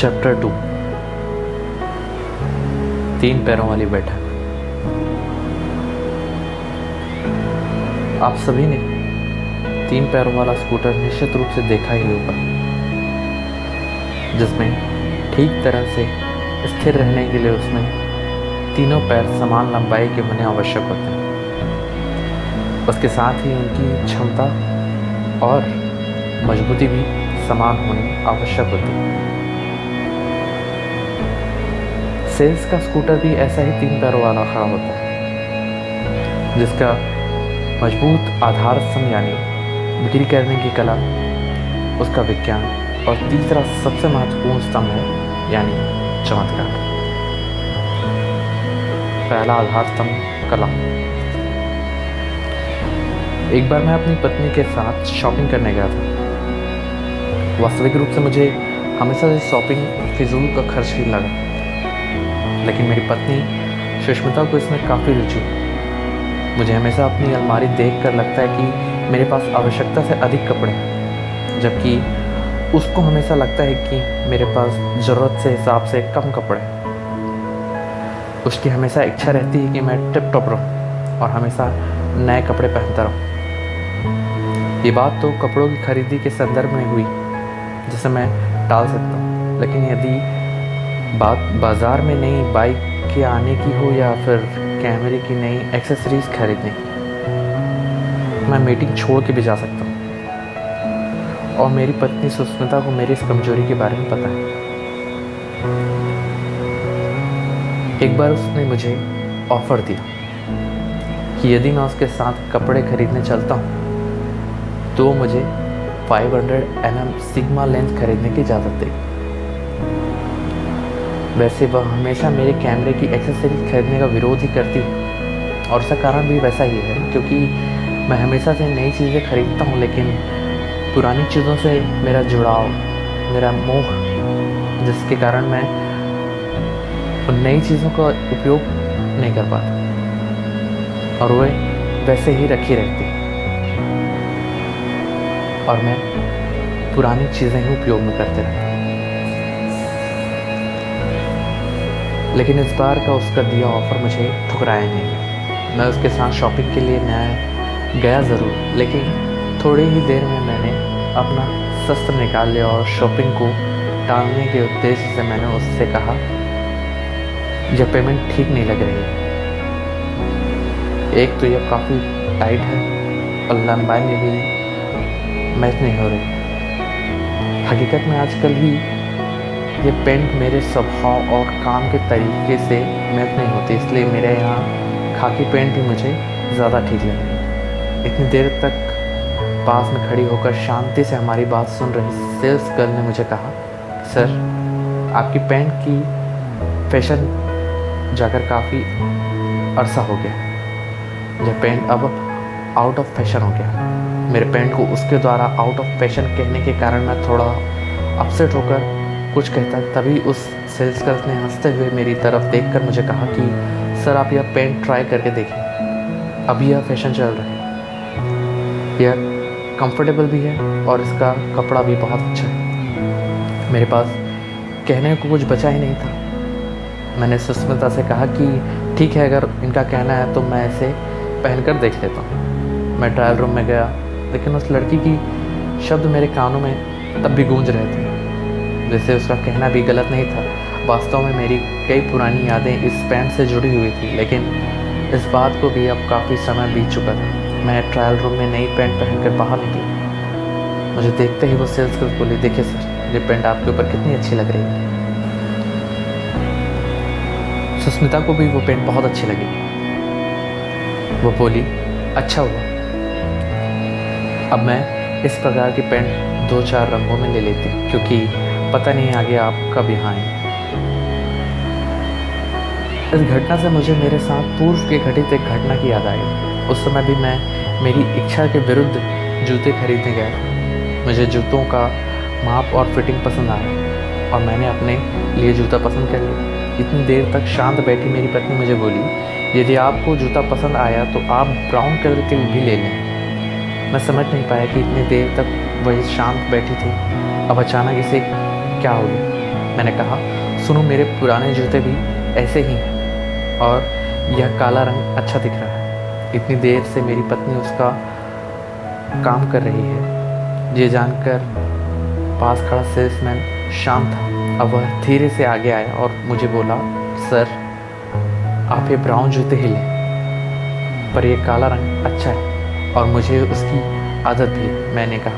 Chapter 2 तीन पैरों वाली बैठक। आप सभी ने तीन पैरों वाला स्कूटर निश्चित रूप से देखा ही होगा, जिसमें ठीक तरह से स्थिर रहने के लिए उसमें तीनों पैर समान लंबाई के होने आवश्यक होते हैं। उसके साथ ही उनकी क्षमता और मजबूती भी समान होनी आवश्यक होती है। सेल्स का स्कूटर भी ऐसा ही तीन पैरों वाला खड़ा होता है, जिसका मजबूत आधार स्तंभ यानी बिक्री करने की कला, उसका विज्ञान और तीसरा सबसे महत्वपूर्ण स्तंभ है यानी चमत्कार। पहला आधार स्तंभ कला। एक बार मैं अपनी पत्नी के साथ शॉपिंग करने गया था। वास्तविक रूप से मुझे हमेशा से शॉपिंग फिजूल का खर्च ही लगा, लेकिन मेरी पत्नी सुष्मिता को इसमें काफ़ी रुचि है। मुझे हमेशा अपनी अलमारी देखकर लगता है कि मेरे पास आवश्यकता से अधिक कपड़े हैं, जबकि उसको हमेशा लगता है कि मेरे पास ज़रूरत से हिसाब से कम कपड़े हैं। उसकी हमेशा इच्छा रहती है कि मैं टिप टॉप रहूँ और हमेशा नए कपड़े पहनता रहूँ। ये बात तो कपड़ों की खरीदी के संदर्भ में हुई, जिसे मैं टाल सकता हूँ, लेकिन यदि बात बाज़ार में नई बाइक के आने की हो या फिर कैमरे की नई एक्सेसरीज खरीदने की, मैं मीटिंग छोड़ के भी जा सकता हूँ। और मेरी पत्नी सुष्मिता को मेरी इस कमजोरी के बारे में पता है। एक बार उसने मुझे ऑफ़र दिया कि यदि मैं उसके साथ कपड़े खरीदने चलता हूँ तो मुझे 500 mm सिग्मा लेंस खरीदने की इजाज़त देगी। वैसे वह हमेशा मेरे कैमरे की एक्सेसरीज खरीदने का विरोध ही करती है, और उसका कारण भी वैसा ही है क्योंकि मैं हमेशा से नई चीज़ें खरीदता हूँ, लेकिन पुरानी चीज़ों से मेरा जुड़ाव, मेरा मोह, जिसके कारण मैं उन नई चीज़ों का उपयोग नहीं कर पाता और वह वैसे ही रखी रहती और मैं पुरानी चीज़ें ही उपयोग में करते रहता। लेकिन इस बार का उसका दिया ऑफ़र मुझे ठुकराया नहीं। मैं उसके साथ शॉपिंग के लिए गया ज़रूर, लेकिन थोड़ी ही देर में मैंने अपना शस्त्र निकाल लिया और शॉपिंग को टालने के उद्देश्य से मैंने उससे कहा, यह पेमेंट ठीक नहीं लग रही है। एक तो यह काफ़ी टाइट है और लंबाई में भी मैच नहीं हो रही। हकीकत में आजकल ही ये पेंट मेरे स्वभाव और काम के तरीके से मैच नहीं होती, इसलिए मेरे यहाँ खाकी पेंट ही मुझे ज़्यादा ठीक लगी। इतनी देर तक पास में खड़ी होकर शांति से हमारी बात सुन रही सेल्स गर्ल ने मुझे कहा, सर, आपकी पेंट की फैशन जाकर काफ़ी अरसा हो गया। यह पेंट अब आउट ऑफ फैशन हो गया। मेरे पेंट को उसके द्वारा आउट ऑफ फैशन कहने के कारण मैं थोड़ा अपसेट होकर कुछ कहता, तभी उस सेल्स गर्ल ने हंसते हुए मेरी तरफ देखकर मुझे कहा कि सर, आप यह पेंट ट्राई करके देखिए, अभी यह फैशन चल रहा है, यह कंफर्टेबल भी है और इसका कपड़ा भी बहुत अच्छा है। मेरे पास कहने को कुछ बचा ही नहीं था। मैंने सुष्मिता से कहा कि ठीक है, अगर इनका कहना है तो मैं इसे पहनकर देख लेता हूँ। मैं ट्रायल रूम में गया, लेकिन उस लड़की की शब्द मेरे कानों में तब भी गूंज रहे थे। वैसे उसका कहना भी गलत नहीं था। वास्तव में मेरी कई पुरानी यादें इस पैंट से जुड़ी हुई थी, लेकिन इस बात को भी अब काफ़ी समय बीत चुका था। मैं ट्रायल रूम में नई पैंट पहनकर बाहर निकला। मुझे देखते ही वो सेल्स गर्ल बोली, देखिए सर, ये पैंट आपके ऊपर कितनी अच्छी लग रही है। सुष्मिता को भी वो पैंट बहुत अच्छी लगी। वो बोली, अच्छा हुआ, अब मैं इस प्रकार की पैंट 2-4 रंगों में ले लेती, क्योंकि पता नहीं आगे आप कब यहाँ आए। इस घटना से मुझे मेरे साथ पूर्व के घटित एक घटना की याद आई। उस समय भी मैं मेरी इच्छा के विरुद्ध जूते खरीदने गया था। मुझे जूतों का माप और फिटिंग पसंद आया और मैंने अपने लिए जूता पसंद कर लिया। इतनी देर तक शांत बैठी मेरी पत्नी मुझे बोली, यदि आपको जूता पसंद आया तो आप ब्राउन कलर के भी ले लें। मैं समझ नहीं पाया कि इतनी देर तक वही शांत बैठी थी, अब अचानक इसे क्या हो गया। मैंने कहा, सुनो, मेरे पुराने जूते भी ऐसे ही हैं और यह काला रंग अच्छा दिख रहा है। इतनी देर से मेरी पत्नी उसका काम कर रही है, ये जानकर पास खड़ा सेल्समैन शांत था। अब वह धीरे से आगे आया और मुझे बोला, सर, आप ये ब्राउन जूते ही लें, पर ये काला रंग अच्छा है और मुझे उसकी आदत भी है। मैंने कहा,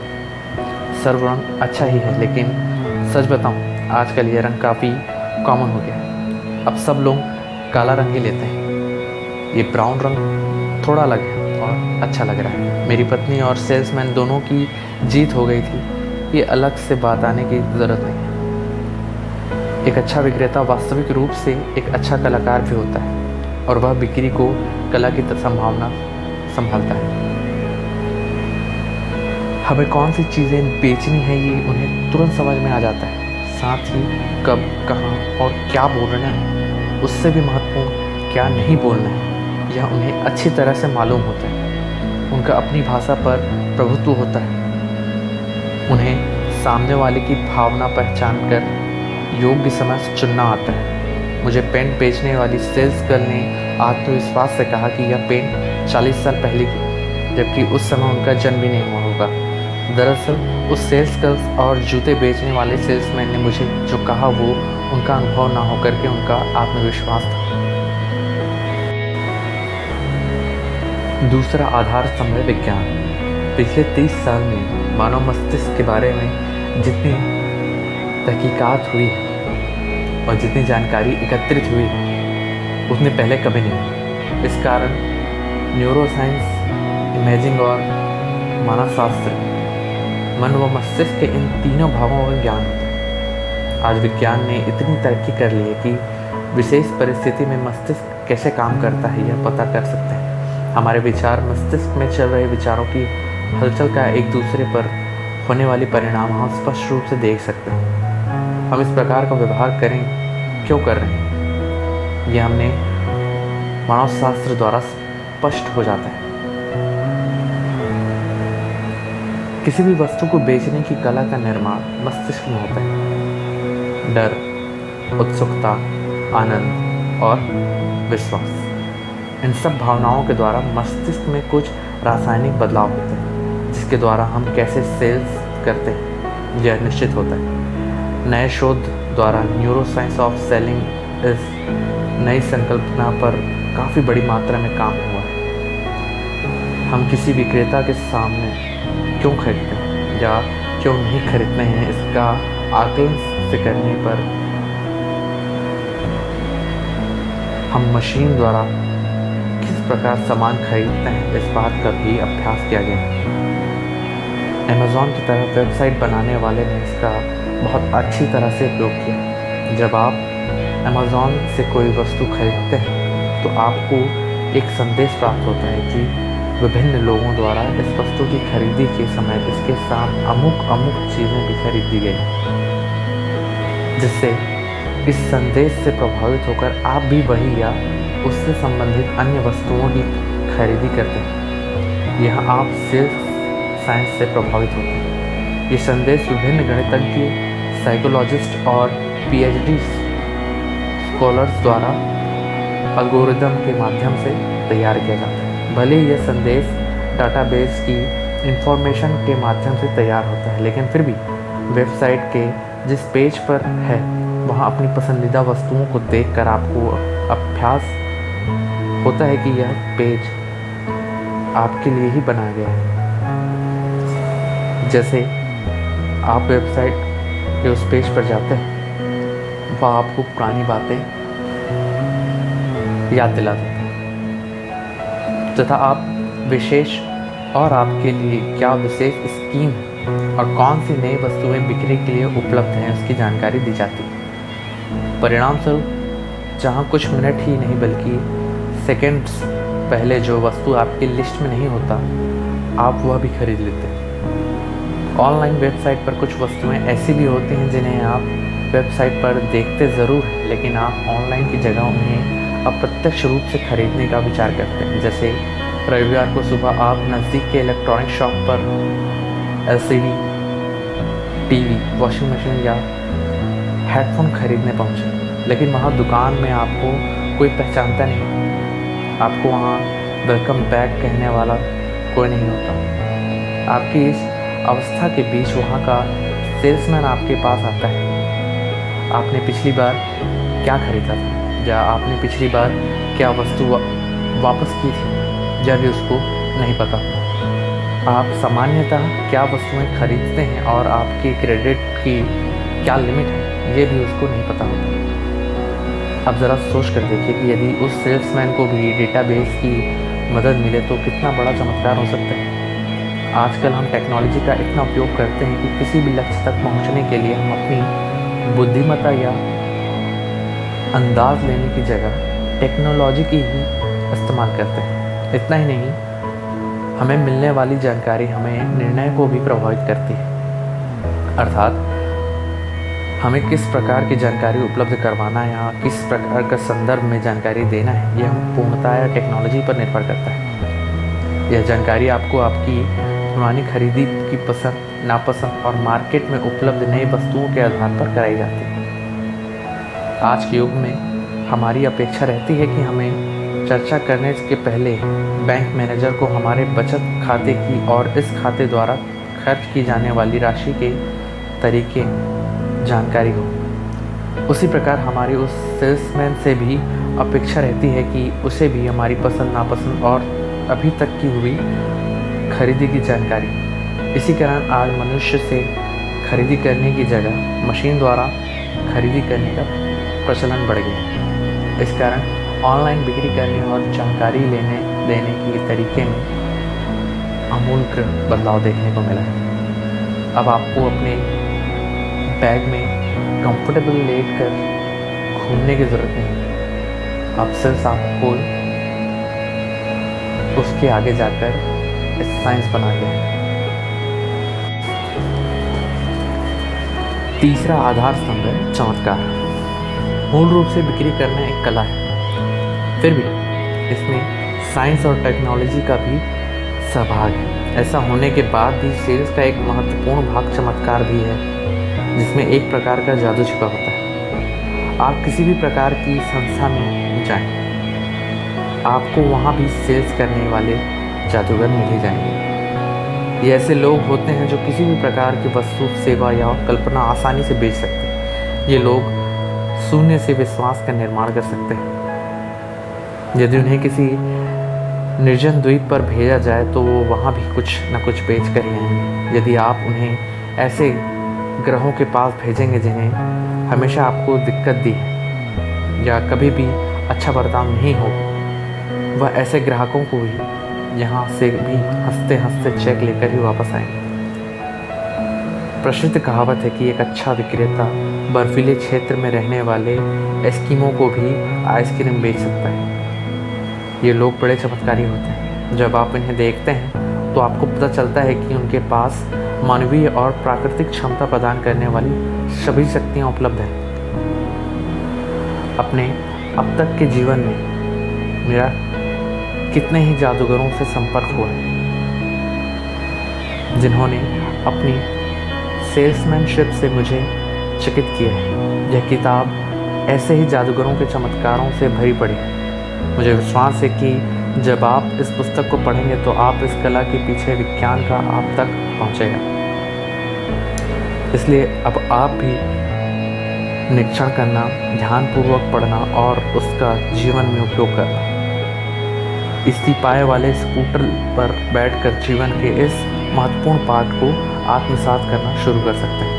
सर, वो रंग अच्छा ही है, लेकिन सच बताऊं, आजकल ये रंग काफ़ी कॉमन हो गया है। अब सब लोग काला रंग ही लेते हैं। ये ब्राउन रंग थोड़ा अलग है और अच्छा लग रहा है। मेरी पत्नी और सेल्समैन दोनों की जीत हो गई थी। ये अलग से बात आने की ज़रूरत नहीं है। एक अच्छा विक्रेता वास्तविक रूप से एक अच्छा कलाकार भी होता है और वह बिक्री को कला की संभावना संभालता है। हमें कौन सी चीज़ें बेचनी है ये उन्हें तुरंत समझ में आ जाता है। साथ ही कब, कहाँ और क्या बोलना है, उससे भी महत्वपूर्ण क्या नहीं बोलना है, यह उन्हें अच्छी तरह से मालूम होता है। उनका अपनी भाषा पर प्रभुत्व होता है। उन्हें सामने वाले की भावना पहचान कर योग्य समय चुनना आता है। मुझे पेंट बेचने वाली सेल्स गर्ल ने आत्मविश्वास से कहा कि यह पेंट 40 साल पहले की, जबकि उस समय उनका जन्म भी नहीं हुआ होगा। दरअसल उस सेल्स गर्ल्स और जूते बेचने वाले सेल्समैन ने मुझे जो कहा वो उनका अनुभव ना होकर के उनका आत्मविश्वास था। दूसरा आधार स्तंभ है विज्ञान। पिछले 30 साल में मानव मस्तिष्क के बारे में जितनी तहकीकात हुई है और जितनी जानकारी एकत्रित हुई है उतने पहले कभी नहीं हुई। इस कारण न्यूरोसाइंस, इमेजिंग और मानवशास्त्र, मन व मस्तिष्क के इन तीनों भागों का ज्ञान होता है। आज विज्ञान ने इतनी तरक्की कर ली है कि विशेष परिस्थिति में मस्तिष्क कैसे काम करता है यह पता कर सकते हैं। हमारे विचार मस्तिष्क में चल रहे विचारों की हलचल का एक दूसरे पर होने वाली परिणाम हम स्पष्ट रूप से देख सकते हैं। हम इस प्रकार का व्यवहार करें क्यों कर रहे हैं, यह हमने मानवशास्त्र द्वारा स्पष्ट हो जाता है। किसी भी वस्तु को बेचने की कला का निर्माण मस्तिष्क में होता है। डर, उत्सुकता, आनंद और विश्वास, इन सब भावनाओं के द्वारा मस्तिष्क में कुछ रासायनिक बदलाव होते हैं, जिसके द्वारा हम कैसे सेल्स करते हैं यह निश्चित होता है। नए शोध द्वारा न्यूरोसाइंस ऑफ सेलिंग इस नई संकल्पना पर काफ़ी बड़ी मात्रा में काम हुआ है। हम किसी विक्रेता के सामने क्यों खरीदते हैं या क्यों नहीं खरीदते हैं, इसका आकलन से करने पर हम मशीन द्वारा किस प्रकार सामान खरीदते हैं इस बात का भी अभ्यास किया गया है। अमेज़ॉन की तरह वेबसाइट बनाने वाले ने इसका बहुत अच्छी तरह से उपयोग किया। जब आप अमेज़ॉन से कोई वस्तु खरीदते हैं तो आपको एक संदेश प्राप्त होता है कि विभिन्न लोगों द्वारा इस वस्तु की खरीदी के समय इसके साथ अमुक चीज़ें भी खरीदी गई, जिससे इस संदेश से प्रभावित होकर आप भी वही या उससे संबंधित अन्य वस्तुओं की खरीदी करते हैं। यहाँ आप सेल्स साइंस से प्रभावित होते हैं। ये संदेश विभिन्न गणितज्ञ, साइकोलॉजिस्ट और PhD स्कॉलर्स द्वारा एल्गोरिदम के माध्यम से तैयार किया जाता है। भले ही यह संदेश डाटाबेस की इंफॉर्मेशन के माध्यम से तैयार होता है, लेकिन फिर भी वेबसाइट के जिस पेज पर है वहाँ अपनी पसंदीदा वस्तुओं को देखकर आपको अभ्यास होता है कि यह पेज आपके लिए ही बनाया गया है। जैसे आप वेबसाइट के उस पेज पर जाते हैं, वह आपको पुरानी बातें याद दिला देता है तथा आप विशेष और आपके लिए क्या विशेष स्कीम और कौन सी नई वस्तुएं बिक्री के लिए उपलब्ध हैं उसकी जानकारी दी जाती है। परिणाम स्वरूप जहाँ कुछ मिनट ही नहीं बल्कि सेकंड्स पहले जो वस्तु आपकी लिस्ट में नहीं होता आप वह भी खरीद लेते हैं। ऑनलाइन वेबसाइट पर कुछ वस्तुएं ऐसी भी होती हैं जिन्हें आप वेबसाइट पर देखते ज़रूर हैं, लेकिन आप ऑनलाइन की जगह उन्हें अप्रत्यक्ष रूप से खरीदने का विचार करते हैं। जैसे रविवार को सुबह आप नज़दीक के इलेक्ट्रॉनिक शॉप पर LCD टीवी, वॉशिंग मशीन या हेडफोन खरीदने पहुँचे, लेकिन वहाँ दुकान में आपको कोई पहचानता नहीं, आपको वहाँ वेलकम बैक कहने वाला कोई नहीं होता। आपकी इस अवस्था के बीच वहाँ का सेल्समैन आपके पास आता है। आपने पिछली बार क्या खरीदा था, या आपने पिछली बार क्या वस्तु वापस की थी, यह भी उसको नहीं पता। आप सामान्यतः क्या वस्तुएं खरीदते हैं और आपके क्रेडिट की क्या लिमिट है, ये भी उसको नहीं पता होता। अब ज़रा सोच कर देखिए कि यदि उस सेल्समैन को भी डेटाबेस की मदद मिले तो कितना बड़ा चमत्कार हो सकता है। आजकल हम टेक्नोलॉजी का इतना उपयोग करते हैं कि किसी भी लक्ष्य तक पहुंचने के लिए हम अपनी बुद्धिमत्ता या अंदाज लेने की जगह टेक्नोलॉजी की ही इस्तेमाल करते हैं। इतना ही नहीं, हमें मिलने वाली जानकारी हमें निर्णय को भी प्रभावित करती है। अर्थात हमें किस प्रकार की जानकारी उपलब्ध करवाना है या किस प्रकार का संदर्भ में जानकारी देना है, यह पूर्णतः टेक्नोलॉजी पर निर्भर करता है। यह जानकारी आपको आपकी पुरानी खरीदी की पसंद नापसंद और मार्केट में उपलब्ध नई वस्तुओं के आधार पर कराई जाती है। आज के युग में हमारी अपेक्षा रहती है कि हमें चर्चा करने के पहले बैंक मैनेजर को हमारे बचत खाते की और इस खाते द्वारा खर्च की जाने वाली राशि के तरीके जानकारी हो। उसी प्रकार हमारी उस सेल्समैन से भी अपेक्षा रहती है कि उसे भी हमारी पसंद नापसंद और अभी तक की हुई खरीदी की जानकारी। इसी कारण आज मनुष्य से खरीदी करने की जगह मशीन द्वारा खरीदी करने का प्रचलन बढ़ गया है। इस कारण ऑनलाइन बिक्री करने और जानकारी लेने देने के तरीके में आमूल बदलाव देखने को मिला है। अब आपको अपने बैग में कंफर्टेबल लेट कर घूमने की ज़रूरत नहीं। अब सिर्फ आपको उसके आगे जाकर साइंस बना लिया है। तीसरा आधार स्तंभ है चमत्कार। मूल रूप से बिक्री करना एक कला है, फिर भी इसमें साइंस और टेक्नोलॉजी का भी सहभाग है। ऐसा होने के बाद भी सेल्स का एक महत्वपूर्ण भाग चमत्कार भी है, जिसमें एक प्रकार का जादू छिपा होता है। आप किसी भी प्रकार की संस्था में जाएं, आपको वहाँ भी सेल्स करने वाले जादूगर मिल ही जाएंगे। ये ऐसे लोग होते हैं जो किसी भी प्रकार की वस्तु, सेवा या कल्पना आसानी से बेच सकते हैं। ये लोग शून्य से विश्वास का निर्माण कर सकते हैं। यदि उन्हें किसी निर्जन द्वीप पर भेजा जाए तो वो वहाँ भी कुछ न कुछ बेच कर ही आएंगे। यदि आप उन्हें ऐसे ग्रहों के पास भेजेंगे जिन्हें हमेशा आपको दिक्कत दी है या कभी भी अच्छा बर्ताव नहीं हो, वह ऐसे ग्राहकों को भी यहाँ से भी हंसते हंसते चेक लेकर ही वापस आएंगे। प्रसिद्ध कहावत है कि एक अच्छा विक्रेता बर्फीले क्षेत्र में रहने वाले एस्किमो को भी आइसक्रीम बेच सकता है। ये लोग बड़े चमत्कारी होते हैं। जब आप इन्हें देखते हैं तो आपको पता चलता है कि उनके पास मानवीय और प्राकृतिक क्षमता प्रदान करने वाली सभी शक्तियाँ उपलब्ध हैं। अपने अब तक के जीवन में मेरा कितने ही जादूगरों से संपर्क हुआ है, जिन्होंने अपनी सेल्समैनशिप से मुझे चकित किया है। यह किताब ऐसे ही जादूगरों के चमत्कारों से भरी पड़ी है। मुझे विश्वास है कि जब आप इस पुस्तक को पढ़ेंगे तो आप इस कला के पीछे विज्ञान का आप तक पहुंचेगा। इसलिए अब आप भी निरीक्षण करना, ध्यानपूर्वक पढ़ना और उसका जीवन में उपयोग करना। इसी पाए वाले स्कूटर पर बैठकर जीवन के इस महत्वपूर्ण पाठ को आत्मसात करना शुरू कर सकते हैं।